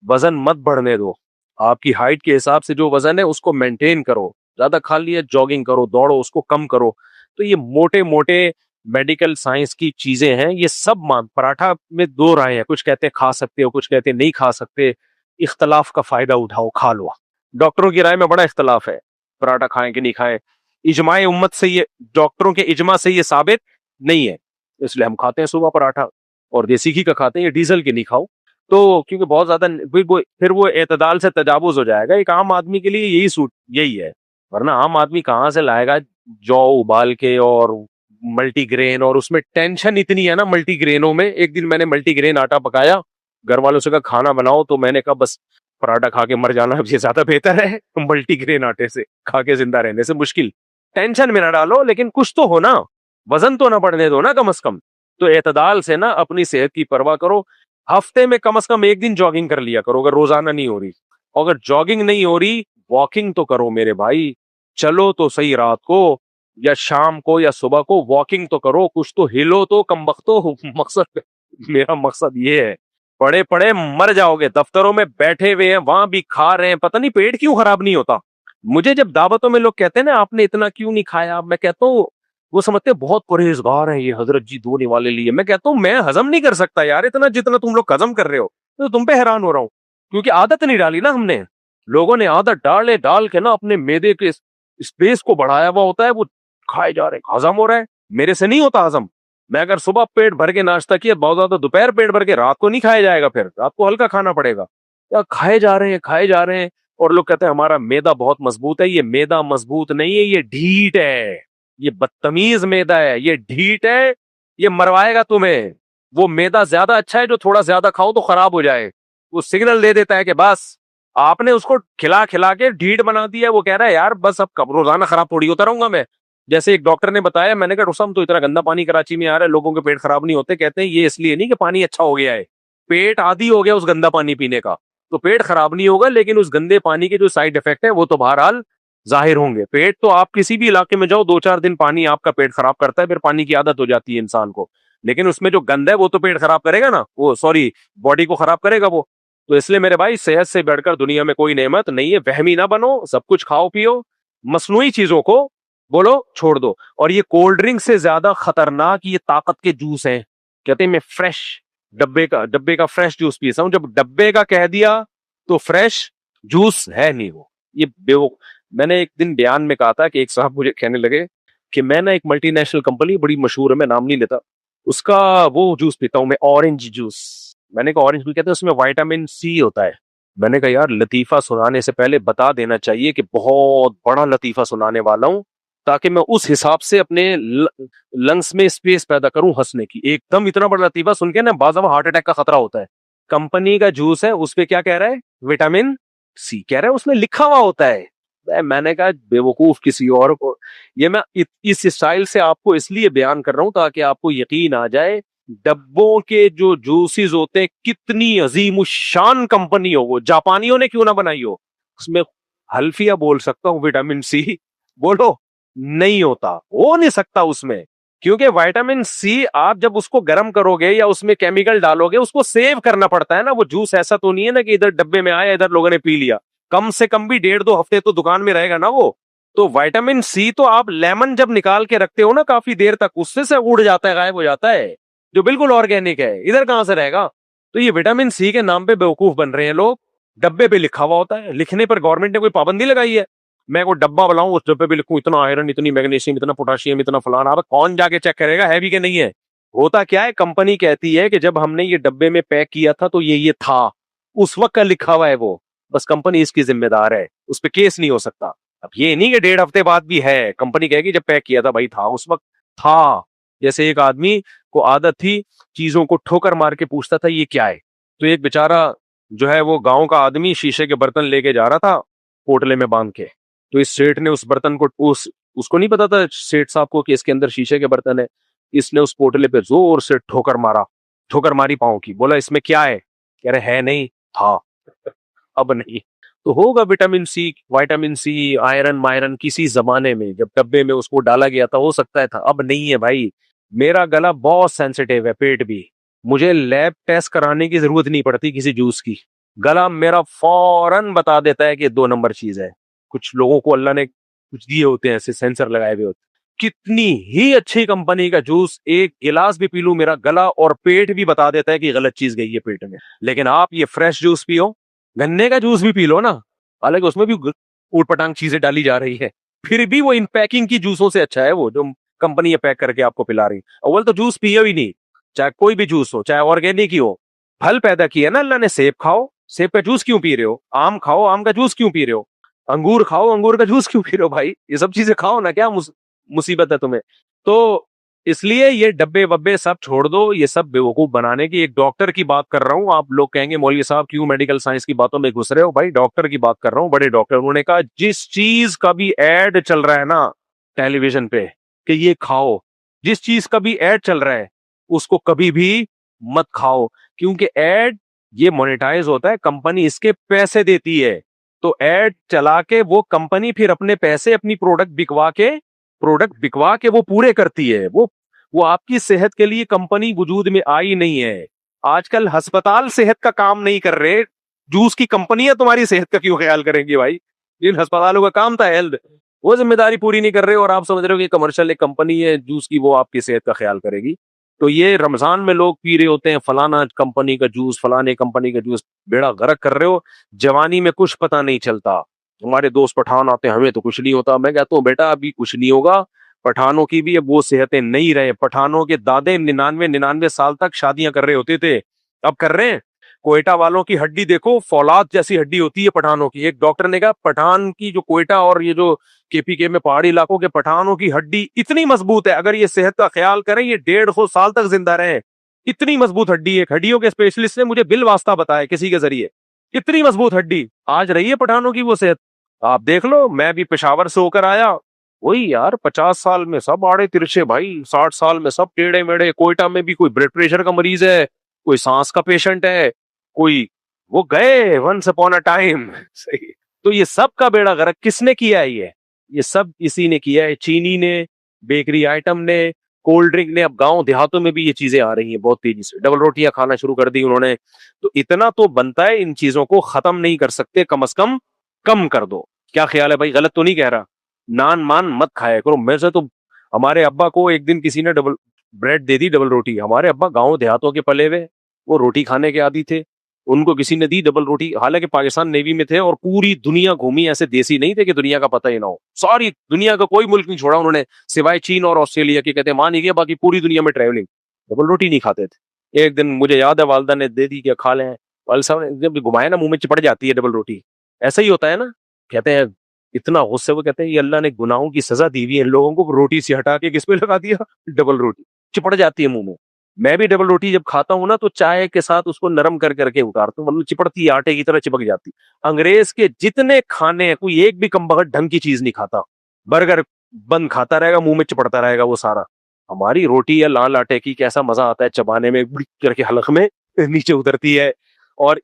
वजन मत बढ़ने दो। आपकी हाइट के हिसाब से जो वजन है उसको मेंटेन करो। ज्यादा खा लिया, जॉगिंग करो, दौड़ो, उसको कम करो। तो ये मोटे मोटे मेडिकल साइंस की चीजें हैं, ये सब मान। पराठा में दो राय है, कुछ कहते हैं खा सकते हो, कुछ कहते हैं नहीं खा सकते। इख्तलाफ का फायदा उठाओ, खा लो। डॉक्टरों की राय में बड़ा इख्तलाफ है, पराठा खाएं कि नहीं खाएं। इजमाए उम्मत से ये, डॉक्टरों के इजमा से ये साबित नहीं है, इसलिए हम खाते हैं सुबह पराठा। और देसी घी का खाते हैं, ये डीजल के नहीं खाओ। तो क्योंकि बहुत ज्यादा फिर वो एतदाल से तजावुज हो जाएगा। एक आम आदमी के लिए यही सूट यही है, वरना आम आदमी कहाँ से लाएगा जौ उबाल के और मल्टीग्रेन। और उसमें टेंशन इतनी है ना मल्टीग्रेनों में। एक दिन मैंने मल्टीग्रेन आटा पकाया, घर वालों से कहा खाना बनाओ, तो मैंने कहा बस पराठा खा के मर जाना ये ज्यादा बेहतर है मल्टीग्रेन आटे से खा के जिंदा रहने से। मुश्किल, टेंशन में ना डालो, लेकिन कुछ तो हो ना, वजन तो ना बढ़ने दो ना कम से कम। तो एतदाल से ना अपनी सेहत की परवाह करो। हफ्ते में कम से कम एक दिन जॉगिंग कर लिया करो, अगर रोजाना नहीं हो रही। अगर जॉगिंग नहीं हो रही, वॉकिंग तो करो मेरे भाई। चलो तो सही, रात को या शाम को या सुबह को वॉकिंग तो करो, कुछ तो हिलो तो कम वक्तो मकसद, मेरा मकसद ये है। पड़े पड़े मर जाओगे, दफ्तरों में बैठे हुए हैं, वहां भी खा रहे हैं, पता नहीं पेट क्यों खराब नहीं होता। मुझे जब दावतों में लोग कहते हैं ना आपने इतना क्यों नहीं खाया, मैं कहता हूँ, वो समझते हैं बहुत परहेजगार हैं ये हजरत जी, धोने वाले लिए। मैं कहता हूँ मैं हजम नहीं कर सकता यार इतना जितना तुम लोग हजम कर रहे हो। तो तुम पे हैरान हो रहा हूँ, क्योंकि आदत नहीं डाली ना हमने। लोगों ने आदत डाल के ना अपने मैदे के स्पेस को बढ़ाया हुआ होता है, वो खाए जा रहे हैं, हजम हो रहा है। मेरे से नहीं होता हजम। मैं अगर सुबह पेट भर के नाश्ता किया बहुत ज्यादा, दोपहर पेट भर के, रात को नहीं खाया जाएगा, फिर रात को हल्का खाना पड़ेगा। या खाए जा रहे हैं, खाए जा रहे हैं। और लोग कहते हैं हमारा मैदा बहुत मजबूत है। ये मैदा मजबूत नहीं है, ये ढीठ है। ये बदतमीज मैदा है, ये ढीठ है, ये मरवाएगा तुम्हें। वो मैदा ज्यादा अच्छा है जो थोड़ा ज्यादा खाओ तो खराब हो जाए। वो सिग्नल दे देता है कि बस आपने उसको खिला खिला के ढीठ बना दिया। वो कह रहा है यार बस अब कब रोजाना खराब थोड़ी होता रहूंगा मैं। जैसे एक डॉक्टर ने बताया, मैंने कहा रुसम तो इतना गंदा पानी कराची में आ रहा है, लोगों के पेट खराब नहीं होते। कहते हैं ये इसलिए नहीं कि पानी अच्छा हो गया है, पेट आदी हो गया उस गंदा पानी पीने का। तो पेट खराब नहीं होगा, लेकिन उस गंदे पानी के जो साइड इफेक्ट है वो तो बहरहाल जाहिर होंगे। पेट तो आप किसी भी इलाके में जाओ, 2-4 दिन पानी आपका पेट खराब करता है, फिर पानी की आदत हो जाती है इंसान को। लेकिन उसमें जो गंद है वो तो पेट खराब करेगा ना, वो सॉरी, बॉडी को खराब करेगा वो। तो इसलिए मेरे भाई, सेहत से बढ़कर दुनिया में कोई नेमत नहीं है। वहमी ना बनो, सब कुछ खाओ पियो, मसनूई चीजों को बोलो छोड़ दो। और ये कोल्ड ड्रिंक से ज्यादा खतरनाक ये ताकत के जूस हैं। कहते हैं मैं फ्रेश डब्बे का फ्रेश जूस पीता हूं। जब डब्बे का कह दिया तो फ्रेश जूस है नहीं वो। ये बेवकूफ। मैंने एक दिन बयान में कहा था कि एक साहब मुझे कहने लगे कि मैं ना एक मल्टीनेशनल कंपनी बड़ी मशहूर है, मैं नाम नहीं लेता, उसका वो जूस पीता हूं मैं, ऑरेंज जूस। मैंने कहा ऑरेंज जूस, कहते हैं उसमें विटामिन सी होता है। मैंने कहा यार लतीफा सुनाने से पहले बता देना चाहिए कि बहुत बड़ा लतीफा सुनाने वाला हूं, ताकि मैं उस हिसाब से अपने लंग्स में स्पेस पैदा करूं हंसने की। एकदम इतना बड़ा लतीफा सुन के ना बाज़ दफा हार्ट अटैक का खतरा होता है। कंपनी का जूस है, उस पे क्या कह रहा है, विटामिन सी कह रहा है, उसमें लिखा हुआ होता है। मैंने कहा बेवकूफ किसी और को। ये मैं इस स्टाइल से आपको इसलिए बयान कर रहा हूं ताकि आपको यकीन आ जाए डब्बों के जो जूसेस होते हैं, कितनी अजीम शान कंपनी हो, वो जापानियों ने क्यों ना बनाई हो। उसमें हल्फिया बोल सकता हूं, विटामिन सी बोलो नहीं होता, हो नहीं सकता उसमें। क्योंकि विटामिन सी आप जब उसको गर्म करोगे या उसमें केमिकल डालोगे, उसको सेव करना पड़ता है ना। वो जूस ऐसा तो नहीं है ना कि इधर डब्बे में आया, इधर लोगों ने पी लिया। कम से कम भी 1.5-2 हफ्ते तो दुकान में रहेगा ना वो। तो विटामिन सी तो आप लेमन जब निकाल के रखते हो ना काफी देर तक, उससे से उड़ जाता है, गायब हो जाता है, जो बिल्कुल ऑर्गेनिक है। इधर कहां से रहेगा। तो ये विटामिन सी के नाम पे बेवकूफ बन रहे हैं लोग। डब्बे पे लिखा हुआ होता है, लिखने पर गवर्नमेंट ने कोई पाबंदी लगाई है। मैं को डब्बा बनाऊं, उस डब्बे पे लिखूं इतना आयरन, इतनी मैग्नीशियम, इतना पोटाशियम, इतना फलाना। अब कौन जाके चेक करेगा है भी कि नहीं है। होता क्या है, कंपनी कहती है कि जब हमने ये डब्बे में पैक किया था तो ये था, उस वक्त का लिखा हुआ है वो। बस कंपनी इसकी जिम्मेदार है, उस पर केस नहीं हो सकता। अब ये नहीं कि 1.5 हफ्ते बाद भी है, कंपनी कहेगी जब पैक किया था भाई था, उस वक्त था। जैसे एक आदमी को आदत थी चीजों को ठोकर मार के पूछता था ये क्या है। तो एक बेचारा जो है वो गांव का आदमी शीशे के बर्तन लेके जा रहा था पोटले में बांध के। तो इस सेठ ने उस बर्तन को, उसको नहीं पता था सेठ साहब को कि इसके अंदर शीशे के बर्तन है। इसने उस पोटले पे जोर से ठोकर मारा, ठोकर मारी पांव की। बोला इसमें क्या है, कह रहे है नहीं, था। अब नहीं तो होगा विटामिन सी आयरन मायरन किसी जमाने में जब डब्बे में उसको डाला गया था, हो सकता है था, अब नहीं है भाई। मेरा गला बहुत सेंसिटिव है, पेट भी। मुझे लैब टेस्ट कराने की जरूरत नहीं पड़ती किसी जूस की। गला मेरा फौरन बता देता है कि 2 नंबर चीज है। कुछ लोगों को अल्लाह ने कुछ दिए होते हैं, ऐसे सेंसर लगाए हुए होते हैं। कितनी ही अच्छी कंपनी का जूस एक गिलास भी पी लूं, मेरा गला और पेट भी बता देता है कि गलत चीज गई है पेट में। लेकिन आप ये फ्रेश जूस पियो, गन्ने का जूस भी पी लो ना, हालांकि उसमें भी ऊट पटांग चीजें डाली जा रही है, फिर भी वो इन पैकिंग की जूसों से अच्छा है वो जो कंपनी पैक करके आपको पिला रही। अव्वल तो जूस पियो ही नहीं, चाहे कोई भी जूस हो, चाहे ऑर्गेनिक ही हो। फल पैदा किया ना अल्लाह ने, सेब खाओ, सेब का जूस क्यों पी रहे हो? आम खाओ, आम का जूस क्यों पी रहे हो? अंगूर खाओ, अंगूर का जूस क्यों पी रहे हो? भाई ये सब चीजें खाओ ना, क्या मुसीबत है तुम्हें? तो इसलिए ये डब्बे वब्बे सब छोड़ दो, ये सब बेवकूफ बनाने की। एक डॉक्टर की बात कर रहा हूं, आप लोग कहेंगे मौलवी साहब क्यों मेडिकल साइंस की बातों में घुस रहे हो? भाई डॉक्टर की बात कर रहा हूं, बड़े डॉक्टर। उन्होंने कहा जिस चीज का भी एड चल रहा है ना टेलीविजन पे कि ये खाओ, जिस चीज का भी एड चल रहा है उसको कभी भी मत खाओ, क्योंकि एड ये मोनेटाइज होता है, कंपनी इसके पैसे देती है। तो एड चला के वो कंपनी फिर अपने पैसे अपनी प्रोडक्ट बिकवा के वो पूरे करती है। वो आपकी सेहत के लिए कंपनी वजूद में आई नहीं है। आजकल अस्पताल सेहत का काम नहीं कर रहे, जूस की कंपनियां तुम्हारी सेहत का क्यों ख्याल करेंगी भाई? इन अस्पतालों का काम था हेल्थ, वो जिम्मेदारी पूरी नहीं कर रहे और आप समझ रहे हो कि कमर्शियल एक कंपनी है जूस की, वो आपकी सेहत का ख्याल करेगी। तो ये रमजान में लोग पी रहे होते हैं फलाना कंपनी का जूस, फलाने कंपनी का जूस, बेड़ा गर्क कर रहे हो। जवानी में कुछ पता नहीं चलता। हमारे दोस्त पठान आते हैं, हमें तो कुछ नहीं होता। मैं कहता हूँ बेटा अभी कुछ नहीं होगा, पठानों की भी अब वो सेहतें नहीं रहे। पठानों के दादे 99-99 साल तक शादियां कर रहे होते थे, अब कर रहे हैं? कोयटा वालों की हड्डी देखो, फौलाद जैसी हड्डी होती है पठानों की। एक डॉक्टर ने कहा पठान की जो कोयटा और ये जो केपीके में पहाड़ी इलाकों के पठानों की हड्डी इतनी मजबूत है, अगर ये सेहत का ख्याल करें ये 150 साल तक जिंदा रहे। इतनी मजबूत हड्डी है। हड्डियों के स्पेशलिस्ट ने मुझे बिल वास्ता बताया किसी के जरिए, इतनी मजबूत हड्डी आज रही है पठानों की वो सेहत। आप देख लो, मैं भी पेशावर से होकर आया, वही यार 50 साल में सब आड़े तिरछे भाई, 60 साल में सब टेढ़े मेढ़े। कोयटा में भी कोई ब्लड प्रेशर का मरीज है, कोई सांस का पेशेंट है, कोई वो गए वंस अपॉन अ टाइम। सही। तो ये सब का बेड़ा गर्क किसने किया है? ये सब इसी ने किया है, चीनी ने, बेकरी आइटम ने, कोल्ड ड्रिंक ने। अब गांव देहातों में भी ये चीजें आ रही हैं बहुत तेजी से, डबल रोटियां खाना शुरू कर दी उन्होंने। तो इतना तो बनता है, इन चीजों को खत्म नहीं कर सकते, कम से कम कम कर दो। क्या ख्याल है भाई? गलत तो नहीं कह रहा? नान मान मत खाया करो। मैं से तो हमारे अब्बा को एक दिन किसी ने डबल ब्रेड दे दी, डबल रोटी। हमारे अब्बा गांव देहातों के पले हुए, वो रोटी खाने के आदी थे। उनको किसी ने दी डबल रोटी, हालांकि पाकिस्तान नेवी में थे और पूरी दुनिया घूमी, ऐसे देसी नहीं थे कि दुनिया का पता ही ना हो। सारी दुनिया का कोई मुल्क नहीं छोड़ा उन्होंने सिवाय चीन और ऑस्ट्रेलिया के, कहते मान ही गया, बाकी पूरी दुनिया में ट्रैवलिंग। डबल रोटी नहीं खाते थे। एक दिन मुझे याद है वालदा ने दे दी, क्या खा लें। वालिद साहब ने जब घुमाया ना, मुंह में चिपट जाती है डबल रोटी। ऐसा ही होता है ना, कहते हैं इतना गुस्से, वो कहते हैं ये अल्लाह ने गुनाहों की सजा दी हुई है इन लोगों को, रोटी से हटा के किस पे लगा दिया? डबल रोटी। चिपट जाती है मुंह में। मैं भी डबल रोटी जब खाता हूं ना तो चाय के साथ उसको नरम कर करके उतारता हूँ, मतलब चिपड़ती है, आटे की तरह चिपक जाती। अंग्रेज के जितने खाने हैं कोई एक भी कम बगत ढंग की चीज नहीं खाता। बर्गर बंद खाता रहेगा, मुंह में चिपड़ता रहेगा वो सारा। हमारी रोटी या लाल आटे की कैसा मजा आता है चबाने में, करके हलक में नीचे उतरती है। और